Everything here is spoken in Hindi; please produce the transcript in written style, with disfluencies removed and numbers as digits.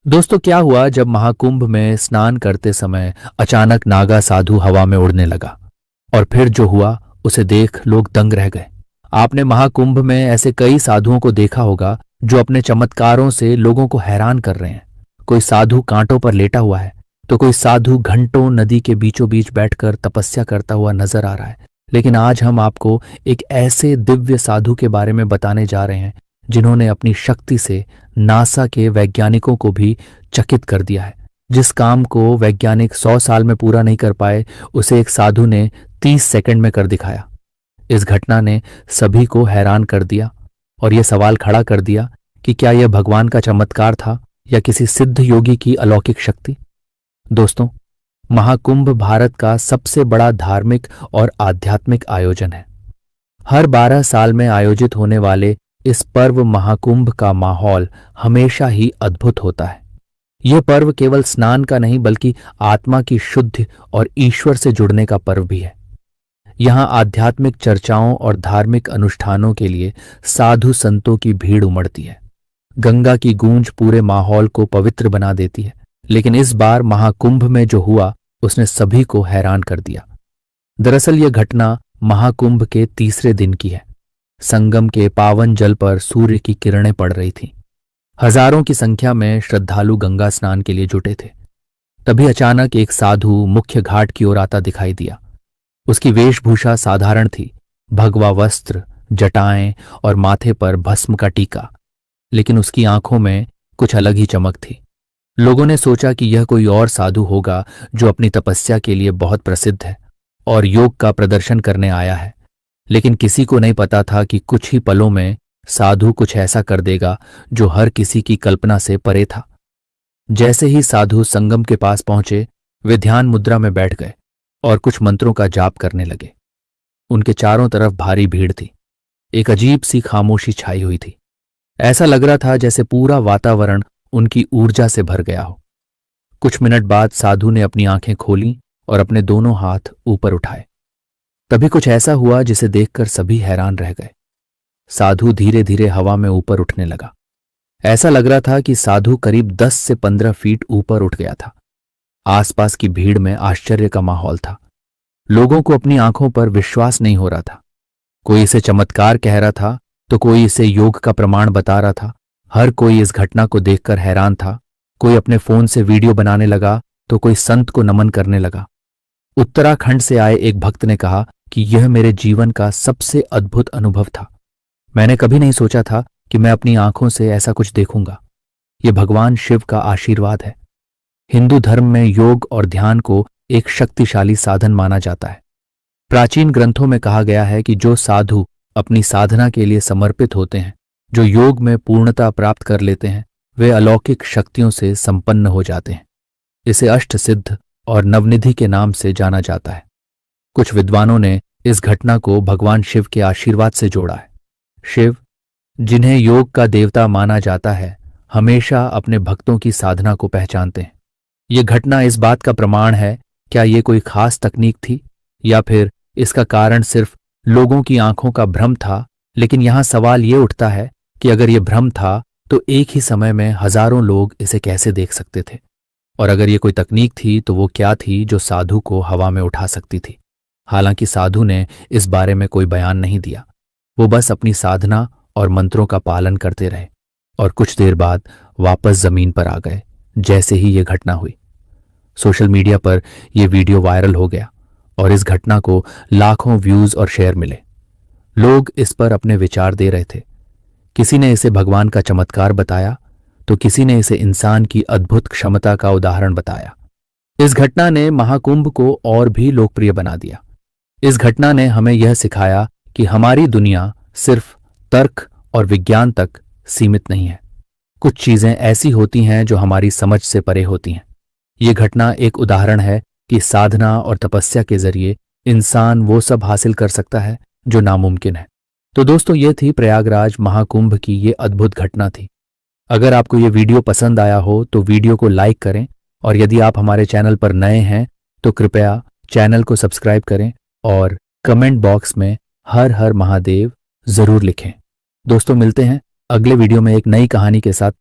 दोस्तों, क्या हुआ जब महाकुंभ में स्नान करते समय अचानक नागा साधु हवा में उड़ने लगा और फिर जो हुआ उसे देख लोग दंग रह गए। आपने महाकुंभ में ऐसे कई साधुओं को देखा होगा जो अपने चमत्कारों से लोगों को हैरान कर रहे हैं। कोई साधु कांटों पर लेटा हुआ है तो कोई साधु घंटों नदी के बीचों बीच बैठकर तपस्या करता हुआ नजर आ रहा है। लेकिन आज हम आपको एक ऐसे दिव्य साधु के बारे में बताने जा रहे हैं जिन्होंने अपनी शक्ति से नासा के वैज्ञानिकों को भी चकित कर दिया है। जिस काम को वैज्ञानिक 100 साल में पूरा नहीं कर पाए, उसे एक साधु ने 30 सेकंड में कर दिखाया। इस घटना ने सभी को हैरान कर दिया और यह सवाल खड़ा कर दिया कि क्या यह भगवान का चमत्कार था या किसी सिद्ध योगी की अलौकिक शक्ति। दोस्तों, महाकुंभ भारत का सबसे बड़ा धार्मिक और आध्यात्मिक आयोजन है। हर 12 साल में आयोजित होने वाले इस पर्व महाकुंभ का माहौल हमेशा ही अद्भुत होता है। यह पर्व केवल स्नान का नहीं बल्कि आत्मा की शुद्धि और ईश्वर से जुड़ने का पर्व भी है। यहाँ आध्यात्मिक चर्चाओं और धार्मिक अनुष्ठानों के लिए साधु संतों की भीड़ उमड़ती है। गंगा की गूंज पूरे माहौल को पवित्र बना देती है। लेकिन इस बार महाकुंभ में जो हुआ उसने सभी को हैरान कर दिया। दरअसल यह घटना महाकुंभ के तीसरे दिन की है। संगम के पावन जल पर सूर्य की किरणें पड़ रही थीं। हजारों की संख्या में श्रद्धालु गंगा स्नान के लिए जुटे थे। तभी अचानक एक साधु मुख्य घाट की ओर आता दिखाई दिया। उसकी वेशभूषा साधारण थी, भगवा वस्त्र, जटाएं और माथे पर भस्म का टीका। लेकिन उसकी आंखों में कुछ अलग ही चमक थी। लोगों ने सोचा कि यह कोई और साधु होगा जो अपनी तपस्या के लिए बहुत प्रसिद्ध है और योग का प्रदर्शन करने आया है। लेकिन किसी को नहीं पता था कि कुछ ही पलों में साधु कुछ ऐसा कर देगा जो हर किसी की कल्पना से परे था। जैसे ही साधु संगम के पास पहुंचे, वे ध्यान मुद्रा में बैठ गए और कुछ मंत्रों का जाप करने लगे। उनके चारों तरफ भारी भीड़ थी। एक अजीब सी खामोशी छाई हुई थी। ऐसा लग रहा था जैसे पूरा वातावरण उनकी ऊर्जा से भर गया हो। कुछ मिनट बाद साधु ने अपनी आंखें खोलीं और अपने दोनों हाथ ऊपर उठाए। तभी कुछ ऐसा हुआ जिसे देखकर सभी हैरान रह गए। साधु धीरे धीरे हवा में ऊपर उठने लगा। ऐसा लग रहा था कि साधु करीब 10 से 15 फीट ऊपर उठ गया था। आसपास की भीड़ में आश्चर्य का माहौल था। लोगों को अपनी आंखों पर विश्वास नहीं हो रहा था। कोई इसे चमत्कार कह रहा था तो कोई इसे योग का प्रमाण बता रहा था। हर कोई इस घटना को देखकर हैरान था। कोई अपने फोन से वीडियो बनाने लगा तो कोई संत को नमन करने लगा। उत्तराखंड से आए एक भक्त ने कहा कि यह मेरे जीवन का सबसे अद्भुत अनुभव था। मैंने कभी नहीं सोचा था कि मैं अपनी आंखों से ऐसा कुछ देखूंगा। यह भगवान शिव का आशीर्वाद है। हिंदू धर्म में योग और ध्यान को एक शक्तिशाली साधन माना जाता है। प्राचीन ग्रंथों में कहा गया है कि जो साधु अपनी साधना के लिए समर्पित होते हैं, जो योग में पूर्णता प्राप्त कर लेते हैं, वे अलौकिक शक्तियों से संपन्न हो जाते हैं। इसे अष्ट सिद्ध और नवनिधि के नाम से जाना जाता है। कुछ विद्वानों ने इस घटना को भगवान शिव के आशीर्वाद से जोड़ा है। शिव, जिन्हें योग का देवता माना जाता है, हमेशा अपने भक्तों की साधना को पहचानते हैं। यह घटना इस बात का प्रमाण है। क्या ये कोई खास तकनीक थी या फिर इसका कारण सिर्फ लोगों की आंखों का भ्रम था? लेकिन यहां सवाल ये उठता है कि अगर यह भ्रम था तो एक ही समय में हजारों लोग इसे कैसे देख सकते थे? और अगर ये कोई तकनीक थी तो वो क्या थी जो साधु को हवा में उठा सकती थी? हालांकि साधु ने इस बारे में कोई बयान नहीं दिया। वो बस अपनी साधना और मंत्रों का पालन करते रहे और कुछ देर बाद वापस जमीन पर आ गए जैसे ही ये घटना हुई। सोशल मीडिया पर यह वीडियो वायरल हो गया और इस घटना को लाखों व्यूज और शेयर मिले। लोग इस पर अपने विचार दे रहे थे। किसी ने इसे भगवान का चमत्कार बताया तो किसी ने इसे इंसान की अद्भुत क्षमता का उदाहरण बताया। इस घटना ने महाकुंभ को और भी लोकप्रिय बना दिया। इस घटना ने हमें यह सिखाया कि हमारी दुनिया सिर्फ तर्क और विज्ञान तक सीमित नहीं है। कुछ चीजें ऐसी होती हैं जो हमारी समझ से परे होती हैं। ये घटना एक उदाहरण है कि साधना और तपस्या के जरिए इंसान वो सब हासिल कर सकता है जो नामुमकिन है। तो दोस्तों, ये थी प्रयागराज महाकुंभ की ये अद्भुत घटना थी। अगर आपको ये वीडियो पसंद आया हो तो वीडियो को लाइक करें और यदि आप हमारे चैनल पर नए हैं तो कृपया चैनल को सब्सक्राइब करें और कमेंट बॉक्स में हर हर महादेव जरूर लिखें। दोस्तों, मिलते हैं अगले वीडियो में एक नई कहानी के साथ।